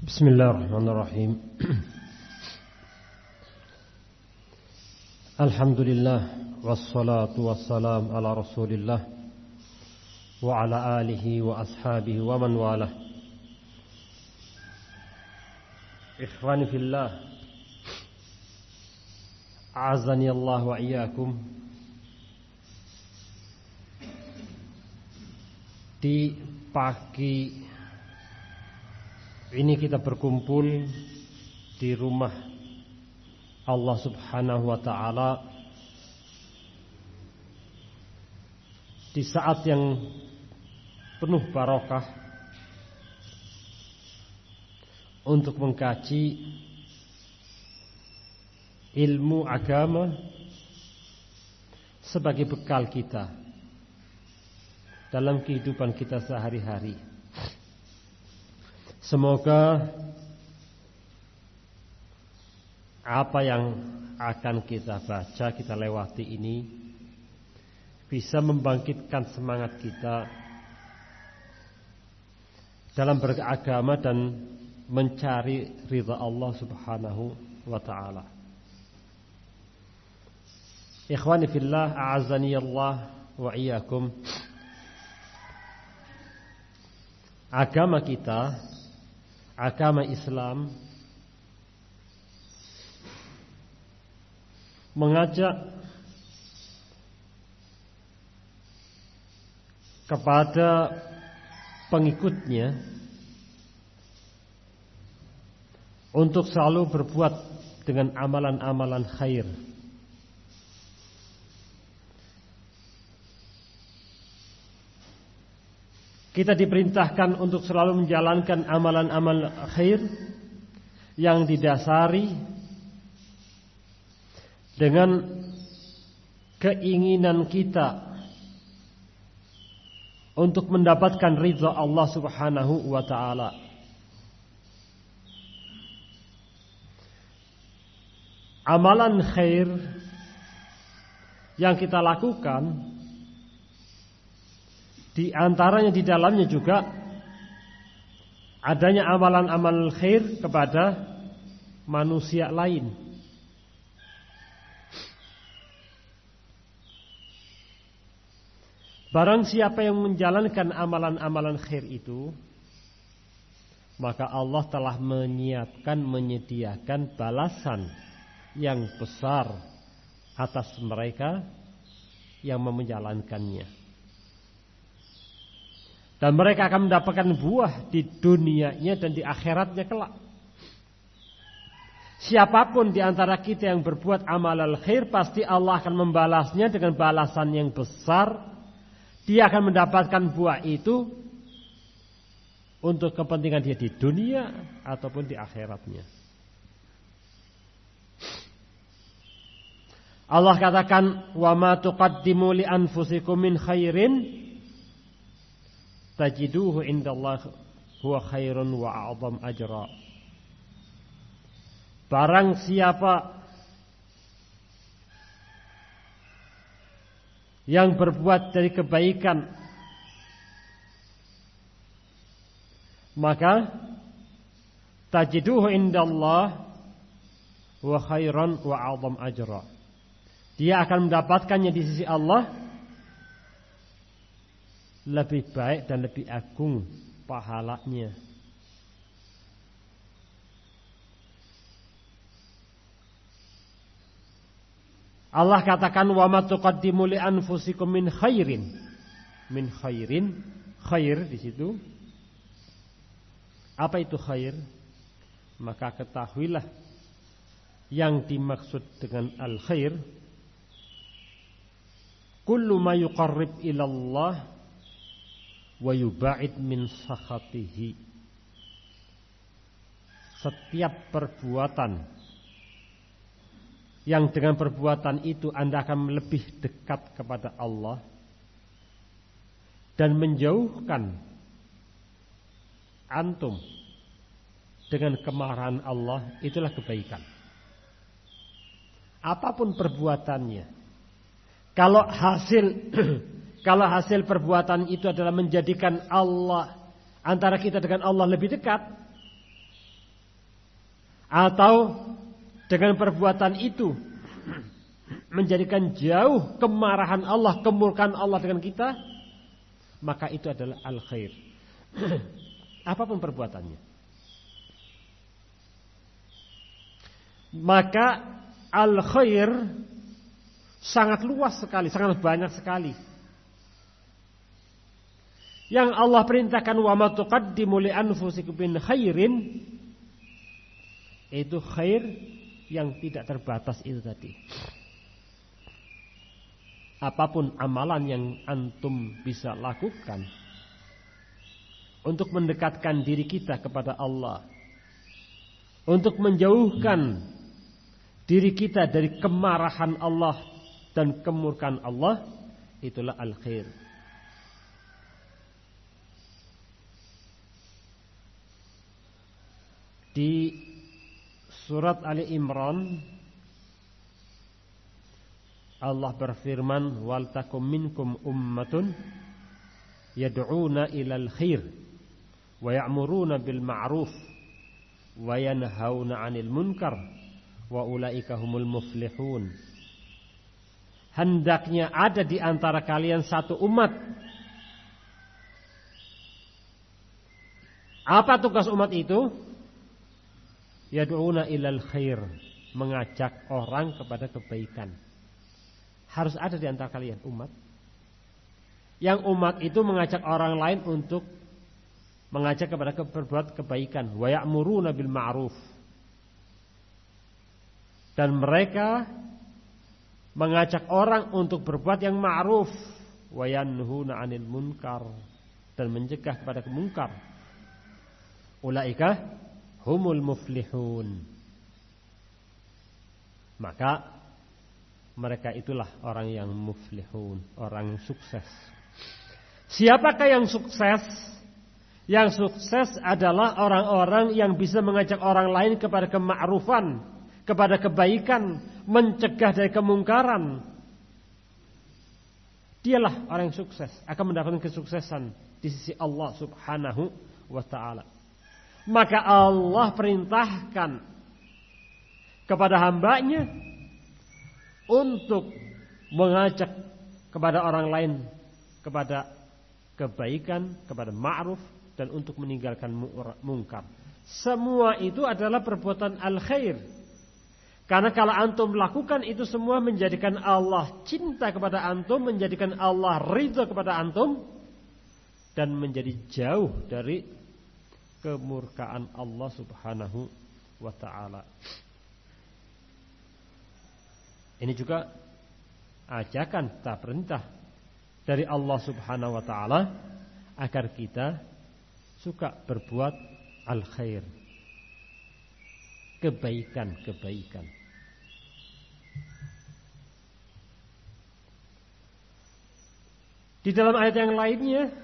Bismillahirrahmanirrahim. Alhamdulillah wassalatu wassalam ala Rasulillah wa ala alihi wa ashabihi wa man walah. Ikhwani fillah, a'azzani Allah wa iyyakum. Di pagi ini kita berkumpul di rumah Allah Subhanahu wa ta'ala di saat yang penuh barokah untuk mengkaji ilmu agama sebagai bekal kita dalam kehidupan kita sehari-hari. Semoga apa yang akan kita baca, kita lewati ini bisa membangkitkan semangat kita dalam beragama dan mencari ridha Allah Subhanahu wa ta'ala. Ikhwani fillah, a'azzani Allah wa iyyakum. Agama kita, agama Islam, mengajak kepada pengikutnya untuk selalu berbuat dengan amalan-amalan khair. Kita diperintahkan untuk selalu menjalankan amalan-amal khair yang didasari dengan keinginan kita untuk mendapatkan ridha Allah Subhanahu wa ta'ala. Amalan khair yang kita lakukan, di antaranya di dalamnya juga adanya amalan-amal khair kepada manusia lain. Barang siapa yang menjalankan amalan-amalan khair itu, maka Allah telah menyediakan balasan yang besar atas mereka yang menjalankannya. Dan mereka akan mendapatkan buah di dunianya dan di akhiratnya kelak. Siapapun di antara kita yang berbuat amal khair, pasti Allah akan membalasnya dengan balasan yang besar. Dia akan mendapatkan buah itu untuk kepentingan dia di dunia ataupun di akhiratnya. Allah katakan, "Wa ma tuqaddimu li anfusikum min khairin tajiduhu indallahi huwa khairun wa a'zam ajra." Barang siapa yang berbuat dari kebaikan, maka tajiduhu indallahi huwa khairun wa a'zam ajra. Dia akan mendapatkannya di sisi Allah lebih baik dan lebih agung pahalanya. Allah katakan, wa ma tuqaddimu li anfusikum min khairin. Min khairin, khair di situ. Apa itu khair? Maka ketahuilah yang dimaksud dengan al khair, kullu ma yuqarrib ila Allah wa yuba'id min sakhatihi. Setiap perbuatan yang dengan perbuatan itu Anda akan lebih dekat kepada Allah dan menjauhkan antum dengan kemarahan Allah, itulah kebaikan. Apapun perbuatannya, kalau hasil perbuatan itu adalah menjadikan Allah, antara kita dengan Allah lebih dekat, atau dengan perbuatan itu menjadikan jauh kemarahan Allah, kemurkaan Allah dengan kita, maka itu adalah al-khair. Apapun perbuatannya. Maka al-khair sangat luas sekali, sangat banyak sekali. Yang Allah perintahkan wa ma tuqaddimu li anfusikum min khairin, itu khair yang tidak terbatas itu tadi. Apapun amalan yang antum bisa lakukan untuk mendekatkan diri kita kepada Allah, untuk menjauhkan diri kita dari kemarahan Allah dan kemurkaan Allah, itulah al-khair. Di surat Ali Imran Allah berfirman, wal takum minkum ummatun yad'una ilal khair wa ya'muruna bil ma'ruf wa yanhauna 'anil munkar wa ulaika humul muflihun. Hendaknya ada di antara kalian satu umat. Apa tugas umat itu? Yad'una ilal khair, mengajak orang kepada kebaikan. Harus ada di antara kalian umat. Yang umat itu mengajak orang lain untuk mengajak kepada berbuat kebaikan. Wa ya'muruna bil ma'ruf. Dan mereka mengajak orang untuk berbuat yang ma'ruf. Wa yanhuna 'anil munkar. Dan mencegah kepada munkar. Ulaika humul muflihun. Maka mereka itulah orang yang muflihun, orang yang sukses. Siapakah yang sukses? Yang sukses adalah orang-orang yang bisa mengajak orang lain kepada kema'rufan, kepada kebaikan, mencegah dari kemungkaran. Dialah orang yang sukses, akan mendapatkan kesuksesan di sisi Allah Subhanahu wa ta'ala. Maka Allah perintahkan kepada hambanya untuk mengajak kepada orang lain kepada kebaikan, kepada ma'ruf, dan untuk meninggalkan mungkar. Semua itu adalah perbuatan al-khair. Karena kalau antum lakukan itu semua menjadikan Allah cinta kepada antum, menjadikan Allah ridha kepada antum, dan menjadi jauh dari kemurkaan Allah Subhanahu wa ta'ala. Ini juga ajakan, perintah dari Allah Subhanahu wa ta'ala agar kita suka berbuat al-khair, kebaikan-kebaikan. Di dalam ayat yang lainnya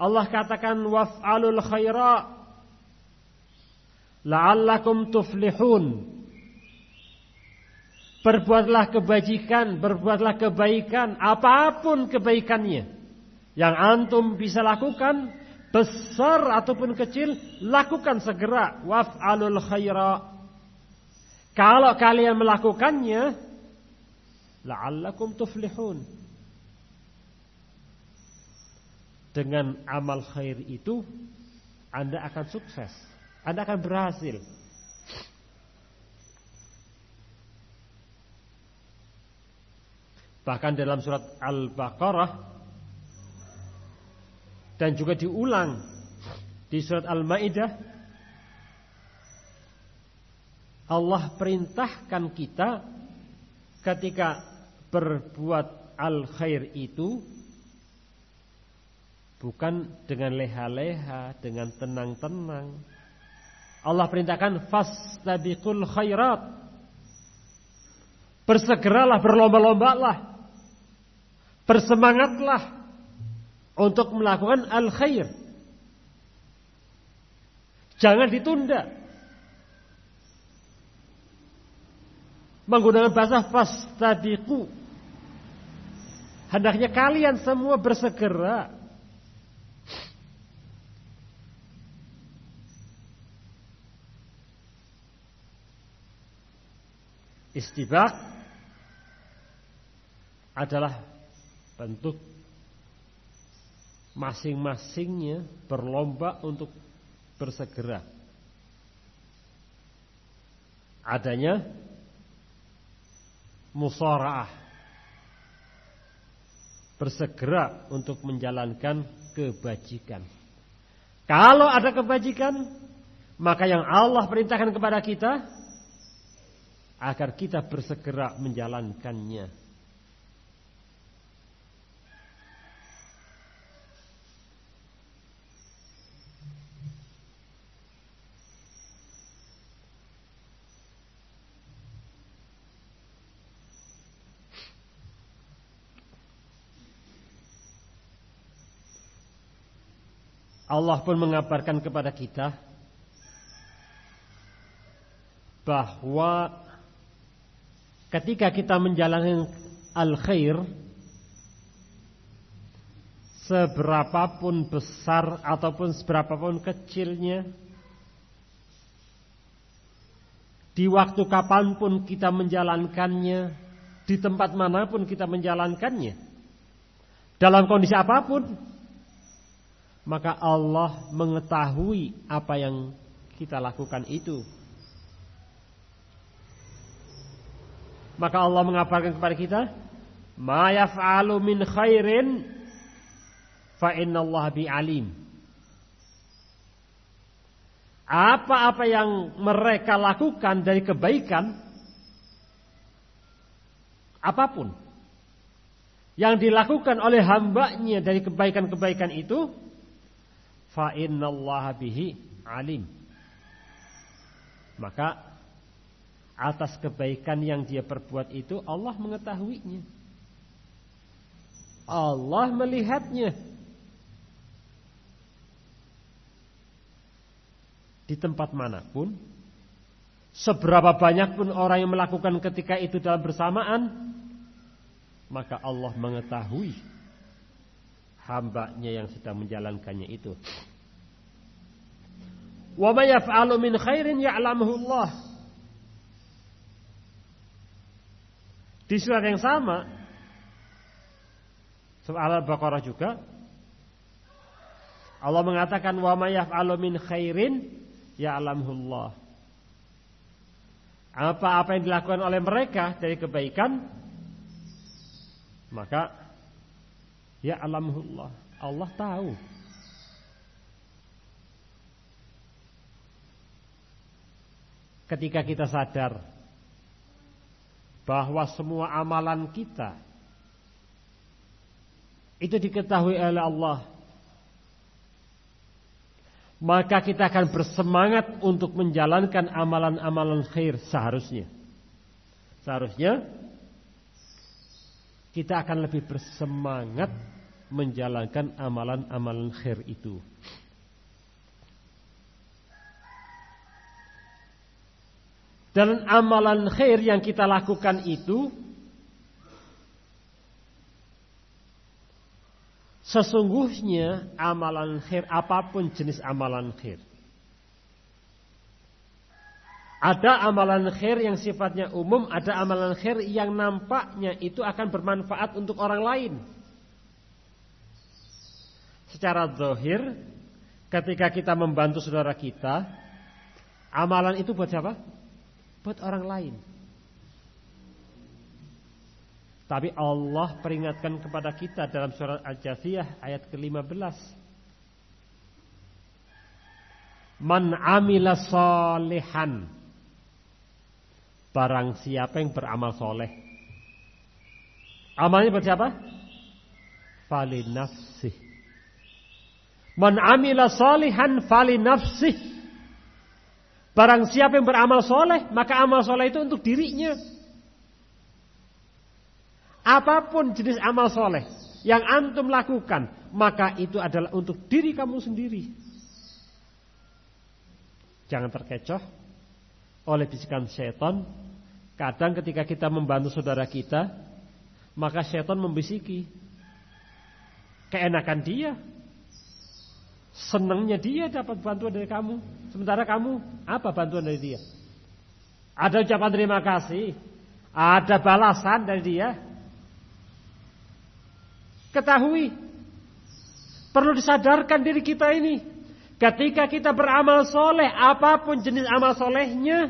Allah katakan waf'alul khaira la'allakum tuflihun. Berbuatlah kebajikan, berbuatlah kebaikan, apapun kebaikannya yang antum bisa lakukan, besar ataupun kecil, lakukan segera. Waf'alul khaira. Kalau kalian melakukannya, la'allakum tuflihun. Dengan amal khair itu, Anda akan sukses, Anda akan berhasil. Bahkan dalam surat Al-Baqarah dan juga diulang di surat Al-Maidah, Allah perintahkan kita ketika berbuat al-khair itu bukan dengan leha-leha, dengan tenang-tenang. Allah perintahkan fastabiqul khairat. Bersegeralah, berlomba-lombalah, bersemangatlah untuk melakukan al-khair. Jangan ditunda. Menggunakan bahasa fastabiqu. Hendaknya kalian semua bersegera. Istibaq adalah bentuk masing-masingnya berlomba untuk bersegera. Adanya musara'ah, bersegera untuk menjalankan kebajikan. Kalau ada kebajikan, maka yang Allah perintahkan kepada kita agar kita bersegera menjalankannya. Allah pun mengabarkan kepada kita bahwa ketika kita menjalankan al-khair, seberapapun besar ataupun seberapapun kecilnya, di waktu kapanpun kita menjalankannya, di tempat manapun kita menjalankannya, dalam kondisi apapun, maka Allah mengetahui apa yang kita lakukan itu. Maka Allah mengabarkan kepada kita, ma yaf'alu min khairin fa innallaha bi alim. Apa-apa yang mereka lakukan dari kebaikan, apapun yang dilakukan oleh hambanya dari kebaikan-kebaikan itu, fa innallaha bihi alim. Maka atas kebaikan yang dia perbuat itu Allah mengetahuinya. Allah melihatnya. Di tempat manapun, seberapa banyak pun orang yang melakukan ketika itu dalam bersamaan, maka Allah mengetahui hambanya yang sedang menjalankannya itu. Wa may yaf'alu min khairin ya'lamuhu Allah. Di surat yang sama, surat Al-Baqarah juga, Allah mengatakan wa may yaf'alu min khairin ya'lamuhu Allah. Apa-apa yang dilakukan oleh mereka dari kebaikan, maka ya'lamuhullah, Allah tahu. Ketika kita sadar bahwa semua amalan kita itu diketahui oleh Allah, maka kita akan bersemangat untuk menjalankan amalan-amalan khair seharusnya. Seharusnya kita akan lebih bersemangat menjalankan amalan-amalan khair itu. Dan amalan khair yang kita lakukan itu sesungguhnya amalan khair, apapun jenis amalan khair, ada amalan khair yang sifatnya umum, ada amalan khair yang nampaknya itu akan bermanfaat untuk orang lain. Secara zahir, ketika kita membantu saudara kita, amalan itu buat siapa? Buat orang lain. Tapi Allah peringatkan kepada kita dalam surat Al-Jathiyah ayat ke-15. Man amila sholihan, barang siapa yang beramal soleh. Amalnya buat siapa? Fali nafsih. Man amila sholihan fali nafsih. Barang siapa yang beramal soleh, maka amal soleh itu untuk dirinya. Apapun jenis amal soleh yang antum lakukan, maka itu adalah untuk diri kamu sendiri. Jangan terkecoh oleh bisikan syaitan. Kadang ketika kita membantu saudara kita, maka syaitan membisiki keenakan dia, senangnya dia dapat bantuan dari kamu. Sementara kamu, apa bantuan dari dia? Ada ucapan terima kasih, ada balasan dari dia. Ketahui, perlu disadarkan diri kita ini. Ketika kita beramal soleh, apapun jenis amal solehnya,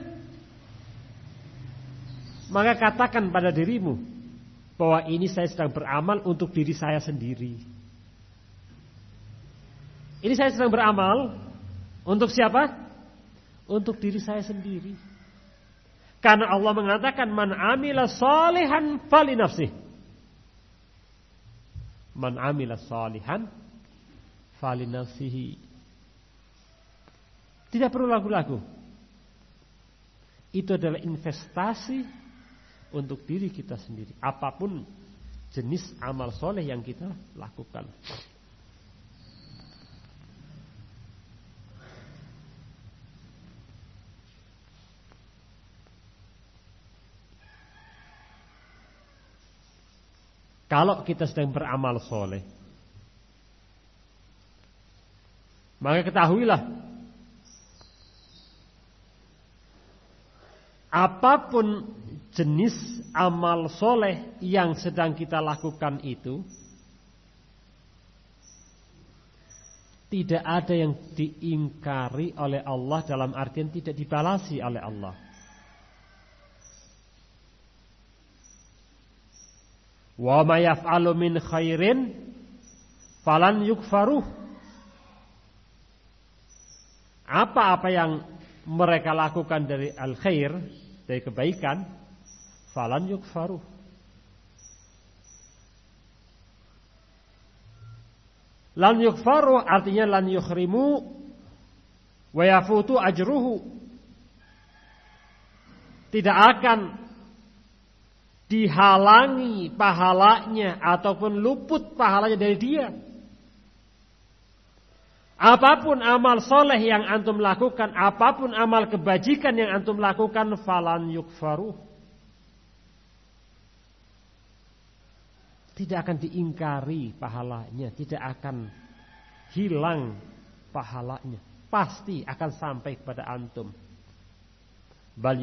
maka katakan pada dirimu bahwa ini saya sedang beramal untuk diri saya sendiri. Ini saya sedang beramal untuk siapa? Untuk diri saya sendiri. Karena Allah mengatakan man amila salihan fali nafsih. Man amila salihan fali nafsihi. Tidak perlu lagu-lagu. Itu adalah investasi untuk diri kita sendiri. Apapun jenis amal soleh yang kita lakukan. Kalau kita sedang beramal soleh, maka ketahuilah, apapun jenis amal soleh yang sedang kita lakukan itu, tidak ada yang diingkari oleh Allah, dalam artian tidak dibalasi oleh Allah. Wa ma yaf'alu min khairin falan yukfaruh. Apa-apa yang mereka lakukan dari al-khair, dari kebaikan, falan yukfaruh. Lan yukfaruh artinya lan yukhrimu wa yafutu ajruhu. Tidak akan dihalangi pahalanya ataupun luput pahalanya dari dia. Apapun amal soleh yang antum lakukan, apapun amal kebajikan yang antum lakukan, falan yukfaruh. Tidak akan diingkari pahalanya, tidak akan hilang pahalanya. Pasti akan sampai kepada antum. Bal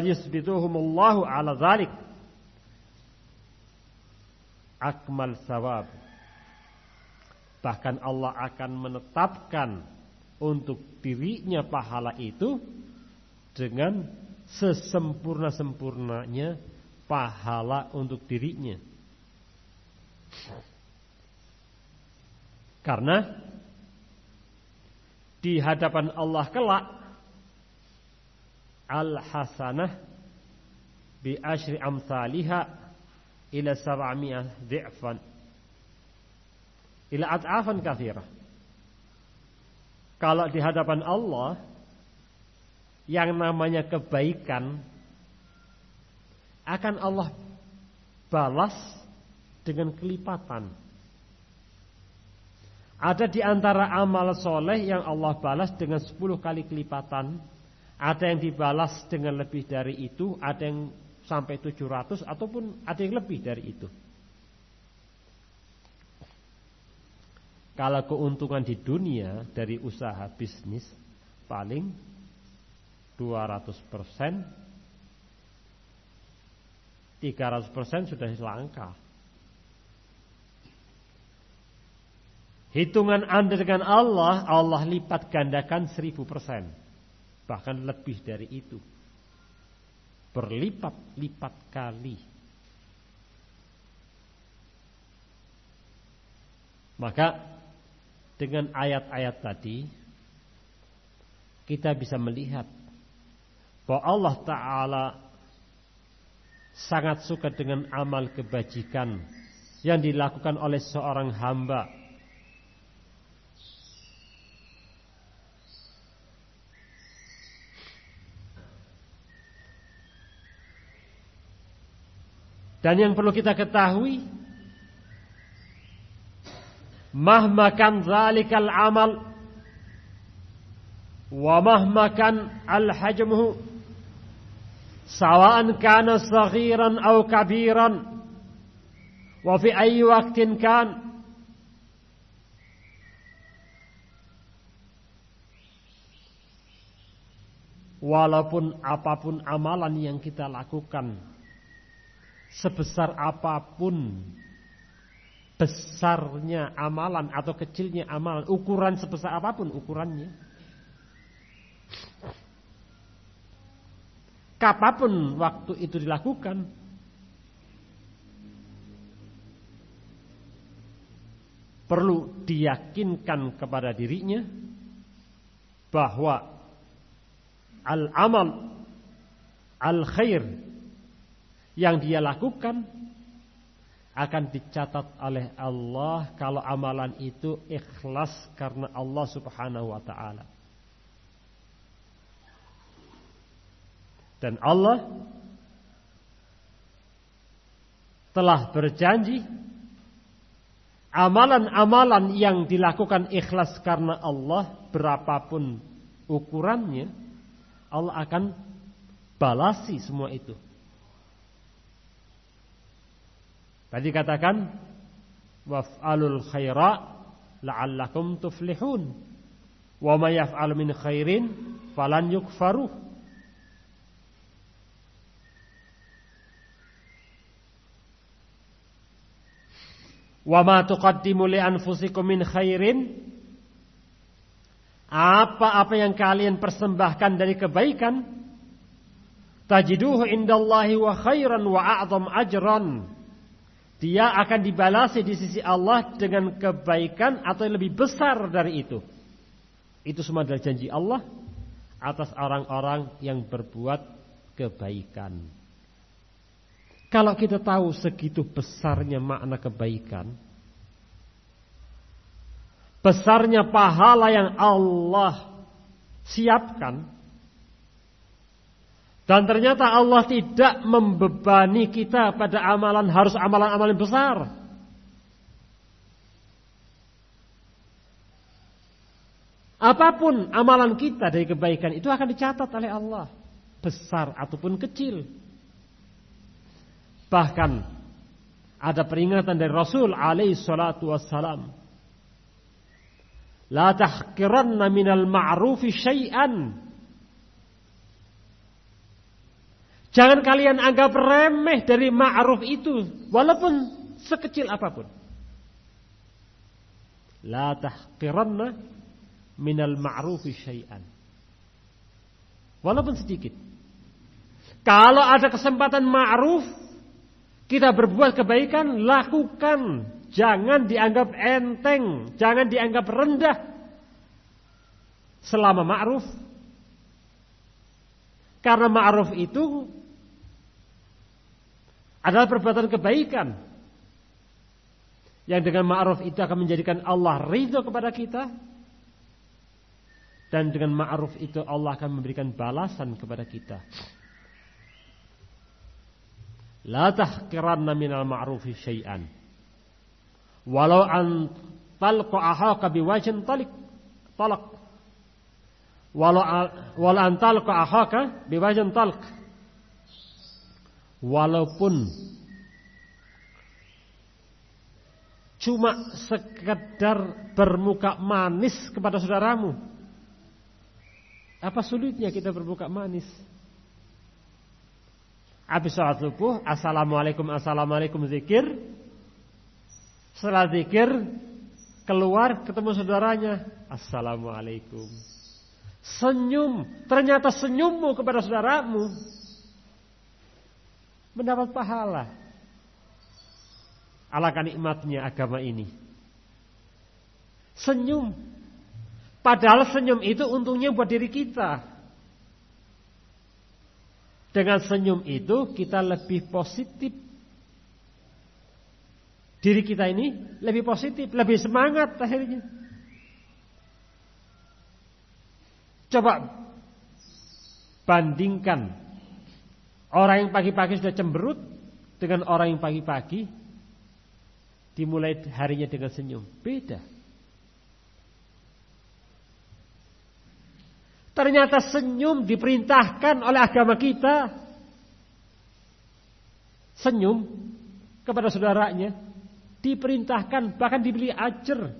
yusbituhumullahu ala dzalik akmal sawab. Bahkan Allah akan menetapkan untuk dirinya pahala itu dengan sesempurna-sempurnanya pahala untuk dirinya. Karena di hadapan Allah kelak, al-hasanah bi asyri amsalihha ila 700 dhi'fan ila ad'afan katsirah. Kalau di hadapan Allah yang namanya kebaikan akan Allah balas dengan kelipatan. Ada di antara amal soleh yang Allah balas dengan 10 kali kelipatan. Ada yang dibalas dengan lebih dari itu, ada yang sampai 700, ataupun ada yang lebih dari itu. Kalau keuntungan di dunia dari usaha bisnis paling 200%, 300% sudah langka. Hitungan Anda dengan Allah, Allah lipat gandakan 1000%. Bahkan lebih dari itu. Berlipat-lipat kali. Maka dengan ayat-ayat tadi kita bisa melihat bahwa Allah Ta'ala sangat suka dengan amal kebajikan yang dilakukan oleh seorang hamba. Dan yang perlu kita ketahui, mahma kan zalikal amal wa mahma kan al-hajmuhu sawa'an kana saghiran aw kabiran wa fi ayyi waqtin kan, walaupun apapun amalan yang kita lakukan, sebesar apapun besarnya amalan atau kecilnya amalan, ukuran sebesar apapun ukurannya, kapanpun waktu itu dilakukan, perlu diyakinkan kepada dirinya bahwa al-amal al-khair yang dia lakukan akan dicatat oleh Allah kalau amalan itu ikhlas karena Allah Subhanahu wa ta'ala. Dan Allah telah berjanji amalan-amalan yang dilakukan ikhlas karena Allah, berapapun ukurannya, Allah akan balasi semua itu. Tadi katakan waf'alul khaira la'allakum tuflihun wa may yaf'al min khairin falan yukfaruh. Wa ma tuqaddimu li anfusikum min khairin, apa-apa yang kalian persembahkan dari kebaikan, tajiduhu indallahi wa khairan wa a'zam ajran, dia akan dibalasi di sisi Allah dengan kebaikan atau yang lebih besar dari itu. Itu semua adalah janji Allah atas orang-orang yang berbuat kebaikan. Kalau kita tahu segitu besarnya makna kebaikan, besarnya pahala yang Allah siapkan, dan ternyata Allah tidak membebani kita pada amalan, harus amalan-amalan besar. Apapun amalan kita dari kebaikan itu akan dicatat oleh Allah, besar ataupun kecil. Bahkan ada peringatan dari Rasul alaihi salatu wassalam, la tahqiranna minal ma'rufi syai'an. Jangan kalian anggap remeh dari ma'ruf itu, walaupun sekecil apapun. La tahqiranna minal ma'rufi syai'an. Walaupun sedikit. Kalau ada kesempatan ma'ruf, kita berbuat kebaikan, lakukan. Jangan dianggap enteng, jangan dianggap rendah. Selama ma'ruf. Karena ma'ruf itu adalah perbuatan kebaikan yang dengan ma'ruf itu akan menjadikan Allah ridho kepada kita, dan dengan ma'ruf itu Allah akan memberikan balasan kepada kita. La tahqiranna minal ma'rufi syai'an walau an talqa akhaka biwajhin talaq walau an talqa akhaka biwajhin talq. Walaupun cuma sekedar bermuka manis kepada saudaramu. Apa sulitnya kita bermuka manis? Habis sholat subuh, assalamualaikum, assalamualaikum, zikir. Setelah zikir, keluar ketemu saudaranya, assalamualaikum. Senyum, ternyata senyummu kepada saudaramu mendapat pahala. Alangkah nikmatnya agama ini. Senyum. Padahal senyum itu untungnya buat diri kita. Dengan senyum itu kita lebih positif. Diri kita ini lebih positif, lebih semangat akhirnya. Coba bandingkan orang yang pagi-pagi sudah cemberut dengan orang yang pagi-pagi dimulai harinya dengan senyum. Beda. Ternyata senyum diperintahkan oleh agama kita. Senyum kepada saudaranya diperintahkan, bahkan diberi ajar.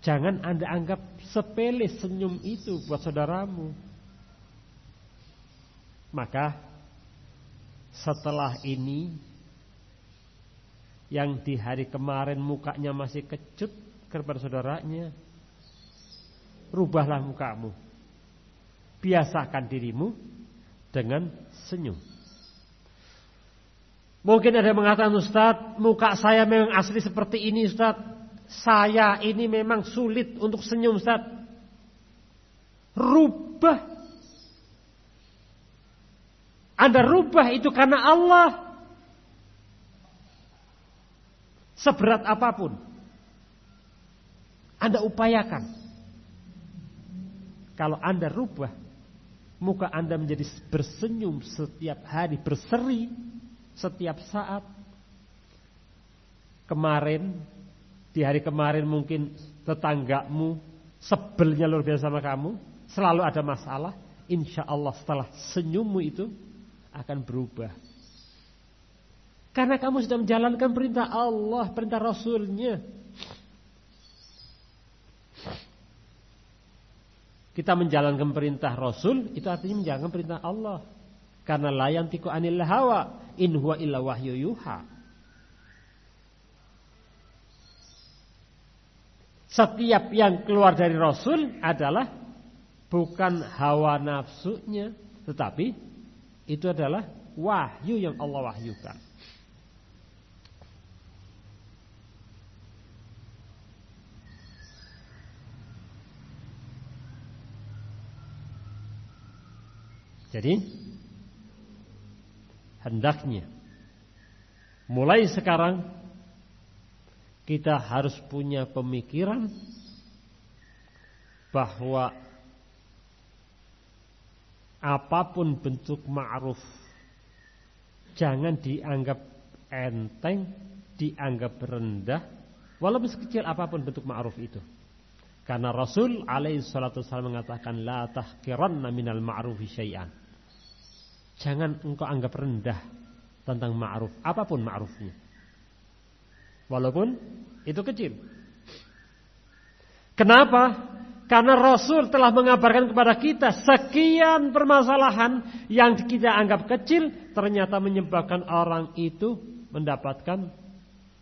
Jangan Anda anggap sepele senyum itu buat saudaramu. Maka setelah ini, yang di hari kemarin mukanya masih kecut kepada saudaranya, rubahlah mukamu. Biasakan dirimu dengan senyum. Mungkin ada yang mengatakan, Ustaz, muka saya memang asli seperti ini, Ustaz. Saya ini memang sulit untuk senyum, Ustaz. Rubah. Anda rubah itu karena Allah. Seberat apapun Anda upayakan. Kalau Anda rubah, muka Anda menjadi bersenyum setiap hari, berseri setiap saat. Kemarin, di hari kemarin mungkin tetanggamu sebelnya luar biasa sama kamu, selalu ada masalah. Insya Allah setelah senyummu itu akan berubah. Karena kamu sudah menjalankan perintah Allah, perintah Rasulnya. Kita menjalankan perintah Rasul, itu artinya menjalankan perintah Allah. Karena la yantiqu anil hawa, in huwa illa wahyu yuha. Setiap yang keluar dari Rasul adalah bukan hawa nafsunya, tetapi itu adalah wahyu yang Allah wahyukan. Jadi hendaknya mulai sekarang kita harus punya pemikiran bahwa apapun bentuk ma'ruf jangan dianggap enteng, dianggap rendah, walaupun sekecil apapun bentuk ma'ruf itu. Karena Rasul alaihi salatu wasallam mengatakan la tahqiranna minal ma'rufi syai'an. Jangan engkau anggap rendah tentang ma'ruf, apapun ma'rufnya. Walaupun itu kecil. Kenapa? Karena Rasul telah mengabarkan kepada kita sekian permasalahan yang kita anggap kecil ternyata menyebabkan orang itu mendapatkan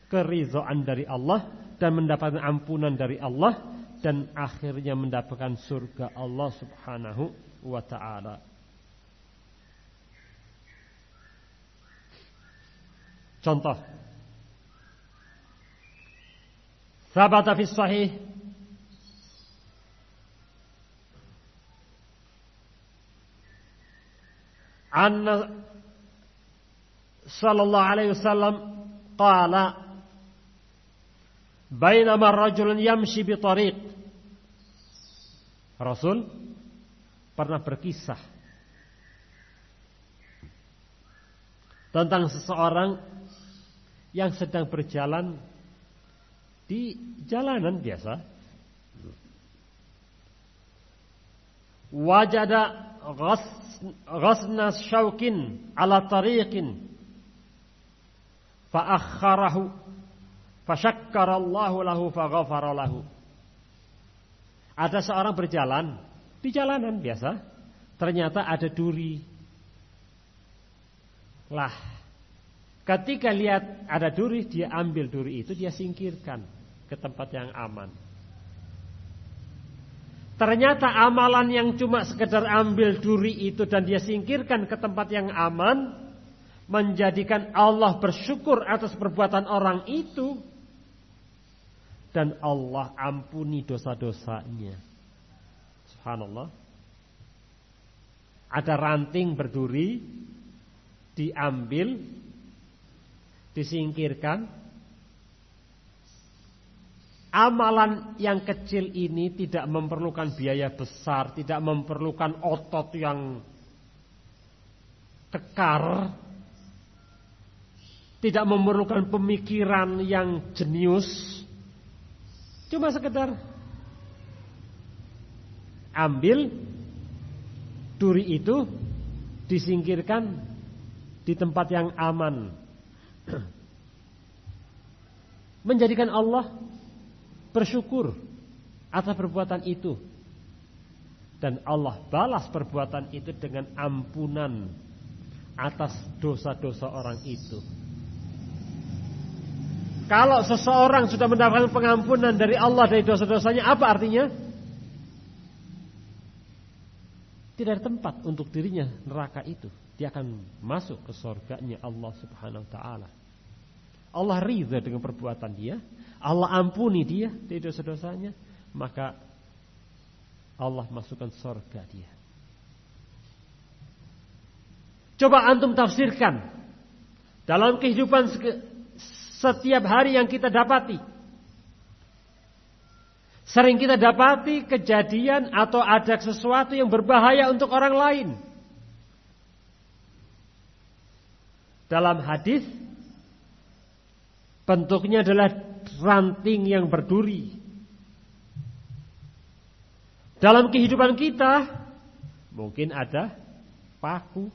keridhaan dari Allah dan mendapatkan ampunan dari Allah dan akhirnya mendapatkan surga Allah Subhanahu wa ta'ala. Contoh, sabata fi sahih anna sallallahu alaihi wasallam qala bainama rajulun yamshi bi tariq. Rasul pernah berkisah tentang seseorang yang sedang berjalan di jalanan biasa. Wajada ghasna syaukin ala tariqin fa akharahu fa syakkara Allahu lahu fa ghafara lahu. Ada seorang berjalan di jalanan biasa, ternyata ada duri. Lah, ketika lihat ada duri, dia ambil duri itu, dia singkirkan ke tempat yang aman. Ternyata amalan yang cuma sekedar ambil duri itu dan dia singkirkan ke tempat yang aman menjadikan Allah bersyukur atas perbuatan orang itu dan Allah ampuni dosa-dosanya. Subhanallah. Ada ranting berduri diambil, disingkirkan. Amalan yang kecil ini tidak memerlukan biaya besar, tidak memerlukan otot yang kekar, tidak memerlukan pemikiran yang jenius. Cuma sekedar ambil duri itu, disingkirkan di tempat yang aman, menjadikan Allah bersyukur atas perbuatan itu. Dan Allah balas perbuatan itu dengan ampunan atas dosa-dosa orang itu. Kalau seseorang sudah mendapatkan pengampunan dari Allah dari dosa-dosanya, apa artinya? Tidak ada tempat untuk dirinya neraka itu. Dia akan masuk ke surganya Allah Subhanahu wa taala. Allah ridha dengan perbuatan dia, Allah ampuni dia dari dosa-dosanya, maka Allah masukkan surga dia. Coba antum tafsirkan dalam kehidupan setiap hari yang kita dapati. Sering kita dapati kejadian atau ada sesuatu yang berbahaya untuk orang lain. Dalam hadis, bentuknya adalah ranting yang berduri. Dalam kehidupan kita mungkin ada paku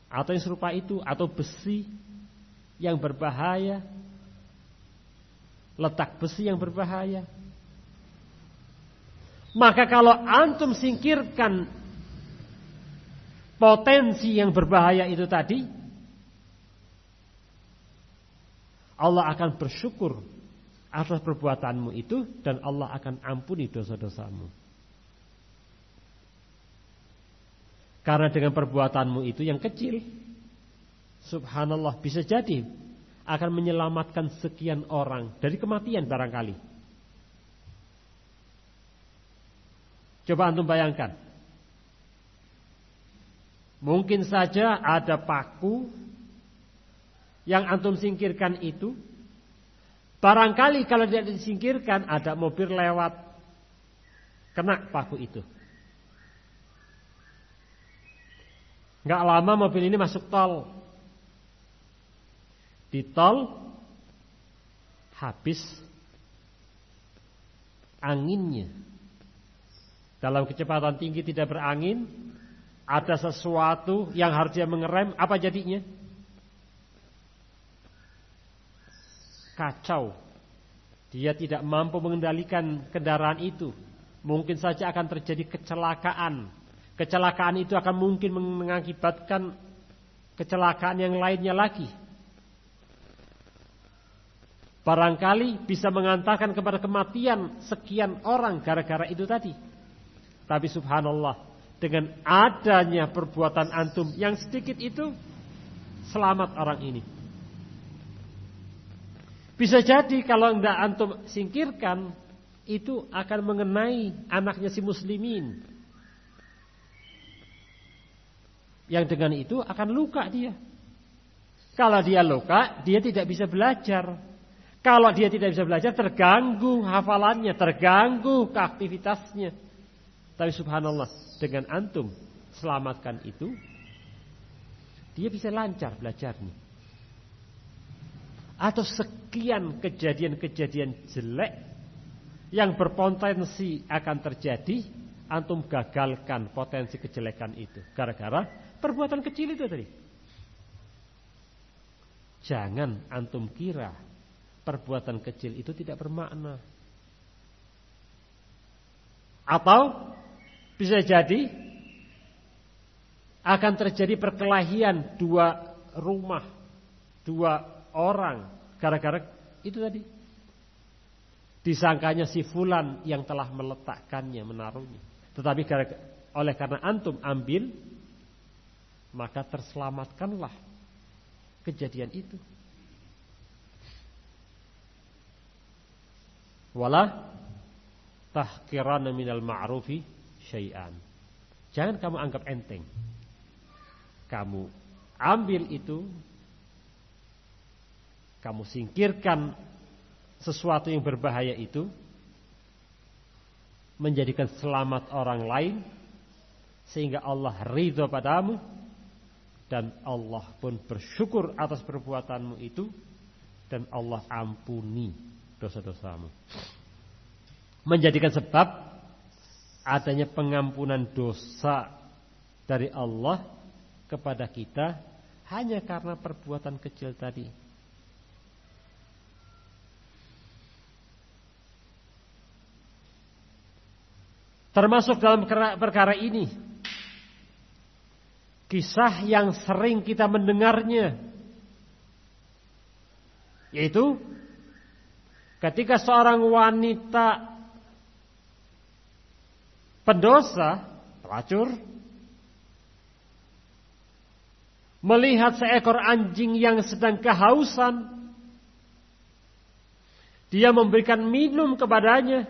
atau yang serupa itu, atau besi yang berbahaya, letak besi yang berbahaya. Maka kalau antum singkirkan potensi yang berbahaya itu tadi, Allah akan bersyukur atas perbuatanmu itu, dan Allah akan ampuni dosa-dosamu. Karena dengan perbuatanmu itu yang kecil, subhanallah, bisa jadi akan menyelamatkan sekian orang dari kematian barangkali. Coba antum bayangkan. Mungkin saja ada paku yang antum singkirkan itu. Barangkali kalau tidak disingkirkan, ada mobil lewat, kena paku itu. Gak lama mobil ini masuk tol. Di tol habis anginnya. Dalam kecepatan tinggi tidak berangin, ada sesuatu yang harus dia mengerem, apa jadinya? Kacau. Dia tidak mampu mengendalikan kendaraan itu. Mungkin saja akan terjadi kecelakaan. Kecelakaan itu akan mungkin mengakibatkan kecelakaan yang lainnya lagi. Barangkali bisa mengantarkan kepada kematian sekian orang gara-gara itu tadi. Tapi subhanallah, dengan adanya perbuatan antum yang sedikit itu, selamat orang ini. Bisa jadi kalau tidak antum singkirkan, itu akan mengenai anaknya si muslimin. Yang dengan itu akan luka dia. Kalau dia luka, dia tidak bisa belajar. Kalau dia tidak bisa belajar, terganggu hafalannya, terganggu keaktivitasnya. Tapi subhanallah, dengan antum selamatkan itu, dia bisa lancar belajarnya. Atau sekian kejadian-kejadian jelek yang berpotensi akan terjadi, antum gagalkan potensi kejelekan itu gara-gara perbuatan kecil itu tadi. Jangan antum kira perbuatan kecil itu tidak bermakna. Atau bisa jadi akan terjadi perkelahian dua rumah, dua orang gara-gara itu tadi. Disangkanya si fulan yang telah meletakkannya, menaruhnya. Tetapi oleh karena antum ambil, maka terselamatkanlah kejadian itu. Wala tahqirana minal ma'rufi syai'an. Jangan kamu anggap enteng. Kamu ambil itu, kamu singkirkan sesuatu yang berbahaya itu, menjadikan selamat orang lain, sehingga Allah ridha padamu, dan Allah pun bersyukur atas perbuatanmu itu, dan Allah ampuni dosa-dosamu. Menjadikan sebab adanya pengampunan dosa dari Allah kepada kita hanya karena perbuatan kecil tadi. Termasuk dalam perkara ini kisah yang sering kita mendengarnya, yaitu ketika seorang wanita pendosa, pelacur, melihat seekor anjing yang sedang kehausan, dia memberikan minum kepadanya,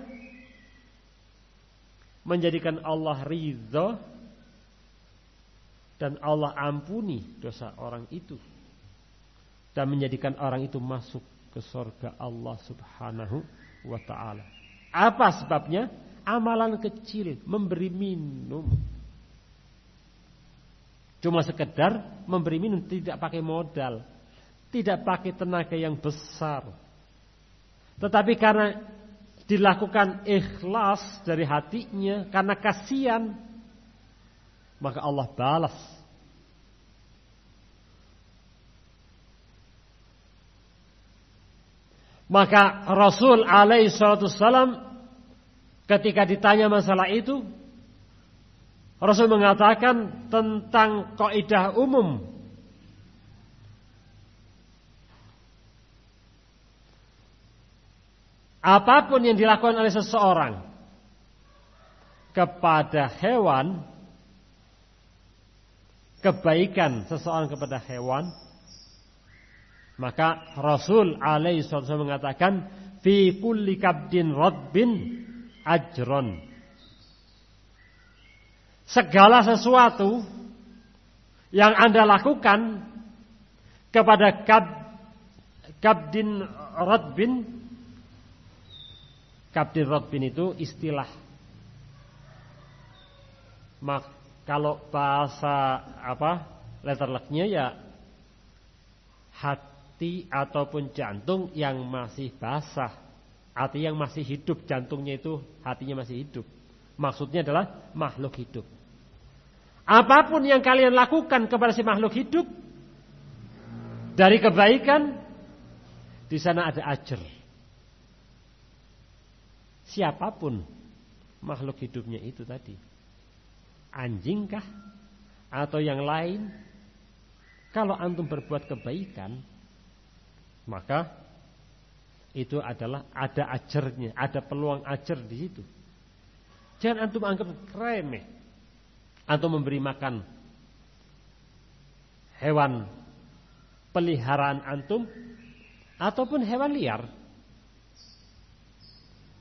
menjadikan Allah ridha dan Allah ampuni dosa orang itu, dan menjadikan orang itu masuk ke surga Allah Subhanahu wa ta'ala. Apa sebabnya? Amalan kecil, memberi minum. Cuma sekedar memberi minum, tidak pakai modal, tidak pakai tenaga yang besar. Tetapi karena dilakukan ikhlas dari hatinya, karena kasihan, maka Allah balas. Maka Rasul alaihi salatu wassalam ketika ditanya masalah itu, Rasul mengatakan tentang kaidah umum. Apapun yang dilakukan oleh seseorang kepada hewan, kebaikan seseorang kepada hewan, maka Rasul alaihi wasallam mengatakan fi kulli kabdin radbin ajron. Segala sesuatu yang Anda lakukan kepada kabdin radbin. Kabdin radbin itu istilah. Kalau bahasa letter luck-nya ya hati ataupun jantung yang masih basah, hati yang masih hidup, jantungnya itu hatinya masih hidup. Maksudnya adalah makhluk hidup. Apapun yang kalian lakukan kepada si makhluk hidup dari kebaikan, di sana ada ajar. Siapapun makhluk hidupnya itu tadi, anjingkah atau yang lain, kalau antum berbuat kebaikan, maka itu adalah ada ajarnya, ada peluang ajar di situ. Jangan antum anggap remeh. Antum memberi makan hewan peliharaan antum ataupun hewan liar,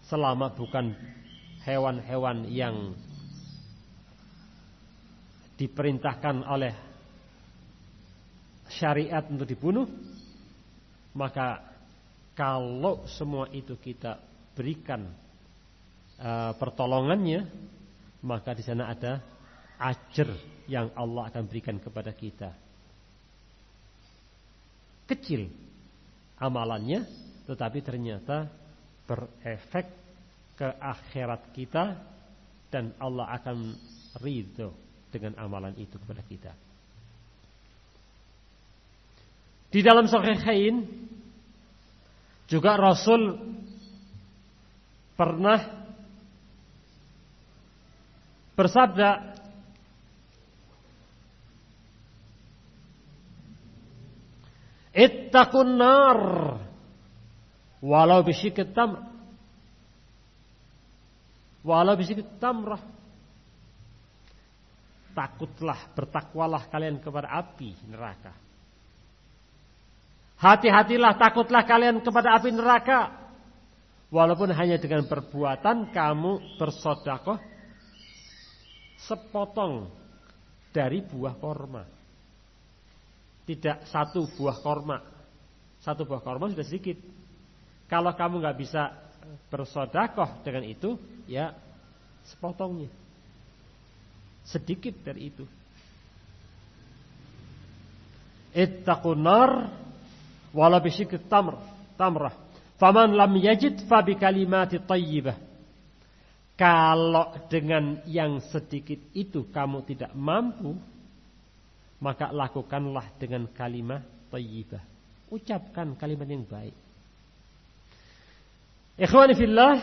selama bukan hewan-hewan yang diperintahkan oleh syariat untuk dibunuh, maka kalau semua itu kita berikan pertolongannya, maka di sana ada ajar yang Allah akan berikan kepada kita. Kecil amalannya, tetapi ternyata berefek ke akhirat kita, dan Allah akan ridho dengan amalan itu kepada kita. Di dalam Sahihain juga Rasul pernah bersabda, ittaqun nar walau bisyikit tamr. Walau bisyikit tamrah. Takutlah, bertakwalah kalian kepada api neraka. Hati-hatilah, takutlah kalian kepada api neraka, walaupun hanya dengan perbuatan kamu bersedekah sepotong dari buah korma. Tidak satu buah korma. Satu buah korma sudah sedikit. Kalau kamu nggak bisa bersedekah dengan itu, ya sepotongnya, sedikit dari itu. Ittaqun nar wala bisyikit tamrah. Faman lam yajid fa bi kalimati thayyibah. Kalau dengan yang sedikit itu kamu tidak mampu, maka lakukanlah dengan kalimat thayyibah. Ucapkan kalimat yang baik. Ikhwani fillah,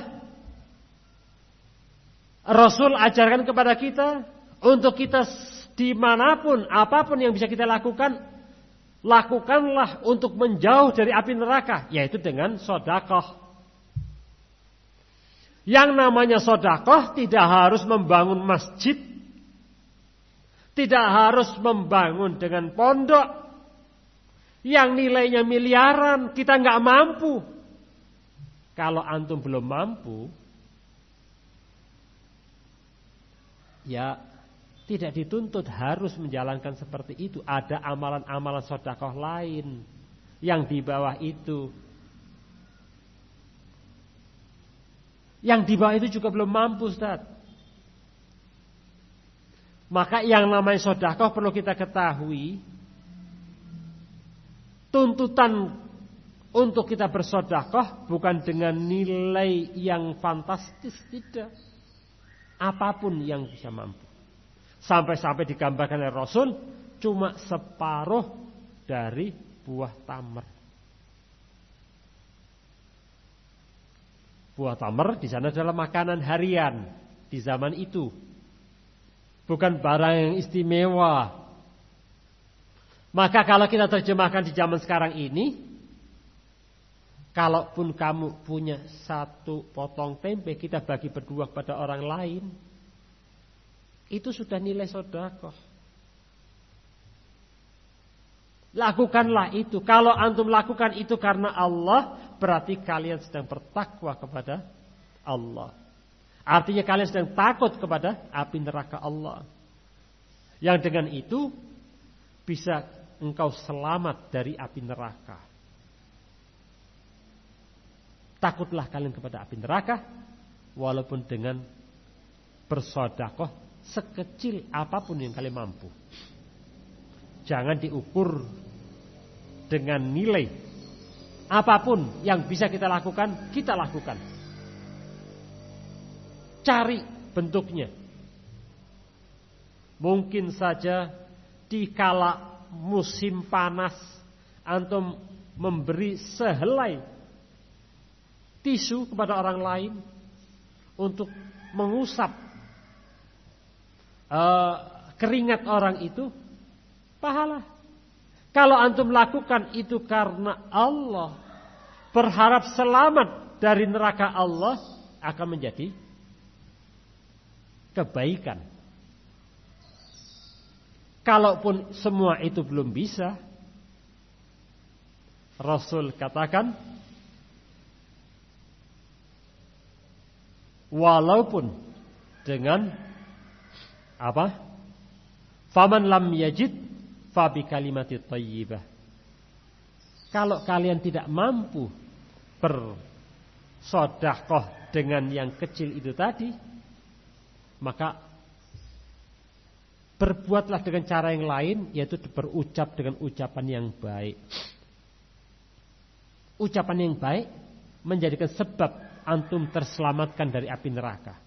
Rasul ajarkan kepada kita untuk kita dimanapun, apapun yang bisa kita lakukan, lakukanlah untuk menjauh dari api neraka, yaitu dengan sedekah. Yang namanya sedekah tidak harus membangun masjid, tidak harus membangun dengan pondok yang nilainya miliaran, kita nggak mampu. Kalau antum belum mampu, ya tidak dituntut harus menjalankan seperti itu. Ada amalan-amalan sedekah lain yang di bawah itu. Yang di bawah itu juga belum mampu, Ustaz. Maka yang namanya sedekah perlu kita ketahui, tuntutan untuk kita bersedekah bukan dengan nilai yang fantastis, tidak. Apapun yang bisa mampu. Sampai-sampai digambarkan oleh Rasul cuma separuh dari buah tamar. Buah tamar di sana adalah makanan harian di zaman itu. Bukan barang yang istimewa. Maka kalau kita terjemahkan di zaman sekarang ini, kalaupun kamu punya satu potong tempe, kita bagi berdua kepada orang lain, itu sudah nilai sedekah. Lakukanlah itu. Kalau antum lakukan itu karena Allah, berarti kalian sedang bertakwa kepada Allah. Artinya kalian sedang takut kepada api neraka Allah. Yang dengan itu bisa engkau selamat dari api neraka. Takutlah kalian kepada api neraka, walaupun dengan bersedekah sekecil apapun yang kalian mampu. Jangan diukur dengan nilai. Apapun yang bisa kita lakukan, kita lakukan. Cari bentuknya. Mungkin saja di kala musim panas, antum memberi sehelai tisu kepada orang lain untuk mengusap keringat orang itu, pahala. Kalau antum lakukan itu karena Allah, berharap selamat dari neraka Allah, akan menjadi kebaikan. Kalaupun semua itu belum bisa, Rasul katakan, walaupun dengan apa? Faman lam yajid fabi kalimati thayyibah. Kalau kalian tidak mampu bersedekah dengan yang kecil itu tadi, maka berbuatlah dengan cara yang lain, yaitu berucap dengan ucapan yang baik. Ucapan yang baik menjadikan sebab antum terselamatkan dari api neraka.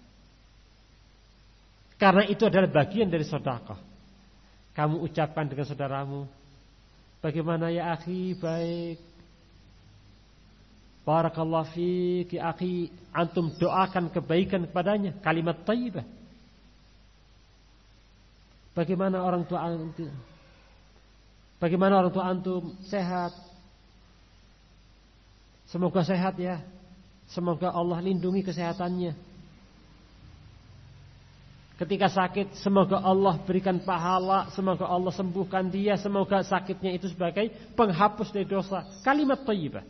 Karena itu adalah bagian dari sedekah. Kamu ucapkan dengan saudaramu, bagaimana ya akhi, baik. Barakallahu fiik ya akhi, antum doakan kebaikan kepadanya, kalimat thayyibah. Bagaimana orang tua antum? Bagaimana orang tua antum? Sehat. Semoga sehat ya. Semoga Allah lindungi kesehatannya. Ketika sakit, semoga Allah berikan pahala, semoga Allah sembuhkan dia, semoga sakitnya itu sebagai penghapus dari dosa. Kalimat thayyibah.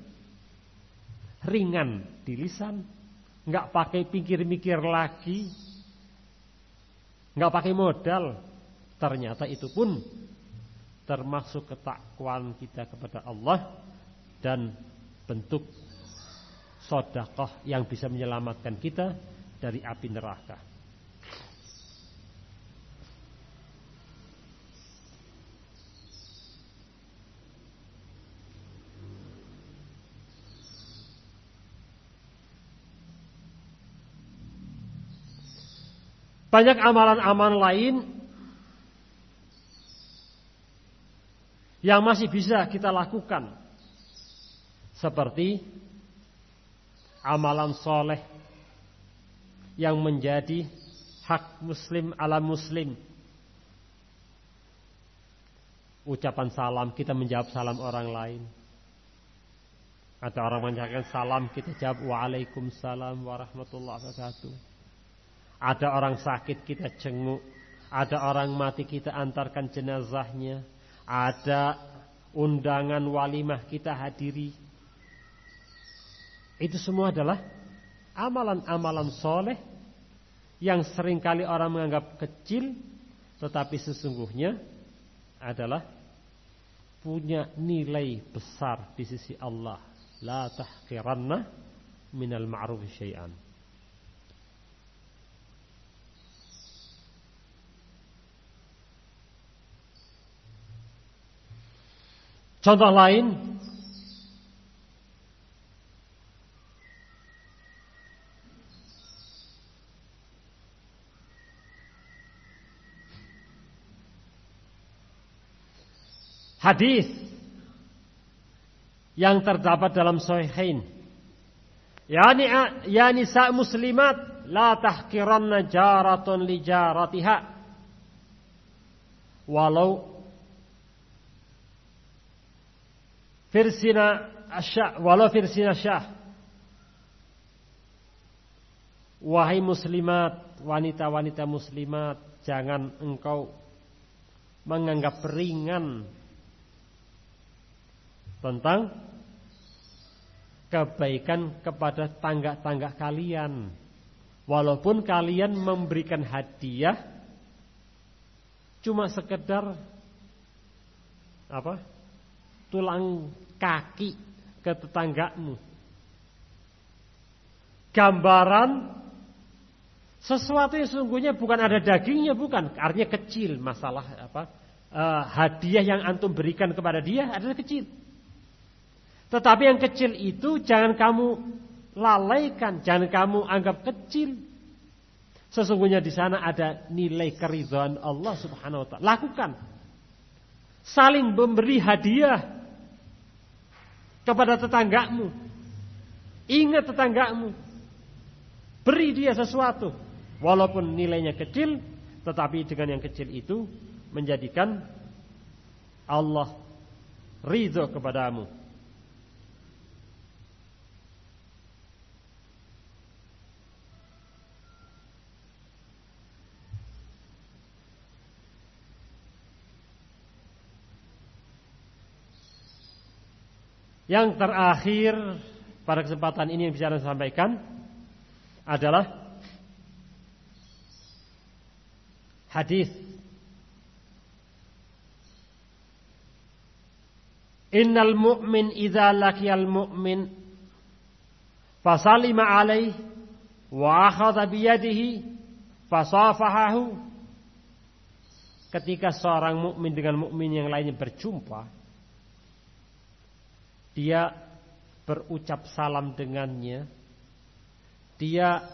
Ringan di lisan, enggak pakai pikir-mikir lagi. Enggak pakai modal. Ternyata itu pun termasuk ketakwaan kita kepada Allah dan bentuk sedekah yang bisa menyelamatkan kita dari api neraka. Banyak amalan-amalan lain yang masih bisa kita lakukan, seperti amalan soleh yang menjadi hak muslim ala muslim. Ucapan salam, kita menjawab salam orang lain. Ada orang mengucapkan salam, kita jawab waalaikumsalam warahmatullahi wabarakatuh. Ada orang sakit, kita jenguk. Ada orang mati, kita antarkan jenazahnya. Ada undangan walimah, kita hadiri. Itu semua adalah amalan-amalan soleh yang seringkali orang menganggap kecil, tetapi sesungguhnya adalah punya nilai besar di sisi Allah. La tahqiranna minal ma'ruf syai'an. Contoh lain, hadis yang terdapat dalam Sahihain, ya nisa muslimat la tahqiranna jaratun li jaratiha walau firsina syah. Wahai muslimat, wanita-wanita muslimat, jangan engkau menganggap ringan tentang kebaikan kepada tangga-tangga kalian. Walaupun kalian memberikan hadiah cuma sekedar tulang kaki ke tetanggamu. Gambaran sesuatu yang sesungguhnya bukan ada dagingnya, bukan. Artinya kecil masalah hadiah yang antum berikan kepada dia adalah kecil. Tetapi yang kecil itu jangan kamu lalaikan, jangan kamu anggap kecil. Sesungguhnya di sana ada nilai keridhaan Allah Subhanahu wa taala. Lakukan. Saling memberi hadiah kepada tetanggamu. Ingat tetanggamu. Beri dia sesuatu. Walaupun nilainya kecil, tetapi dengan yang kecil itu menjadikan Allah ridho kepadamu. Yang terakhir pada kesempatan ini yang bisa saya sampaikan adalah hadis Innal mu'min idza laqiyal mu'min fasalima alaihi wa akhadha biyadihi fasafahahu. Ketika seorang mukmin dengan mukmin yang lainnya berjumpa, dia berucap salam dengannya, dia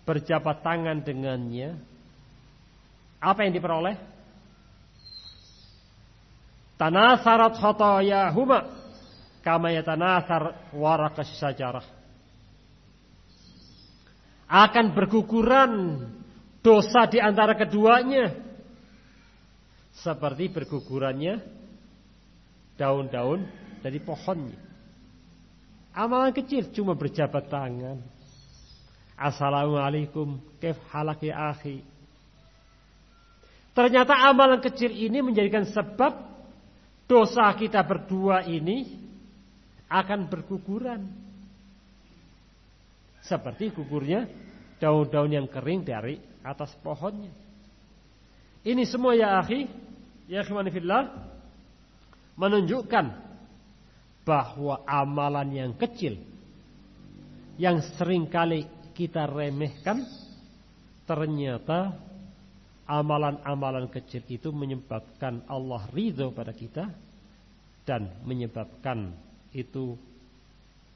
berjabat tangan dengannya, apa yang diperoleh? Tanasarat khotoyahuma kama yatanasar waraqas syajarah. Akan berguguran dosa di antara keduanya seperti bergugurannya daun-daun dari pohonnya. Amalan kecil cuma berjabat tangan. Assalamualaikum, kaif halak ya akhi. Ternyata amalan kecil ini menjadikan sebab dosa kita berdua ini akan berguguran. Seperti gugurnya daun-daun yang kering dari atas pohonnya. Ini semua ya akhi, ya ikhwani fillah, menunjukkan bahwa amalan yang kecil yang seringkali kita remehkan, ternyata amalan-amalan kecil itu menyebabkan Allah ridho pada kita dan menyebabkan itu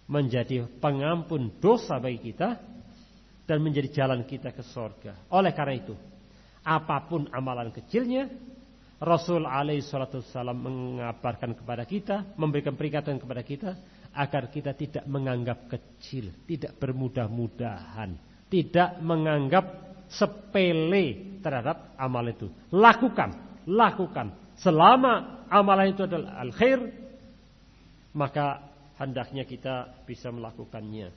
menjadi pengampun dosa bagi kita dan menjadi jalan kita ke surga. Oleh karena itu, apapun amalan kecilnya, Rasul alaihi salatu wassalam mengabarkan kepada kita, memberikan peringatan kepada kita agar kita tidak menganggap kecil, tidak bermudah-mudahan, tidak menganggap sepele terhadap amal itu. Lakukan. Selama amalan itu adalah al-khair, maka hendaknya kita bisa melakukannya.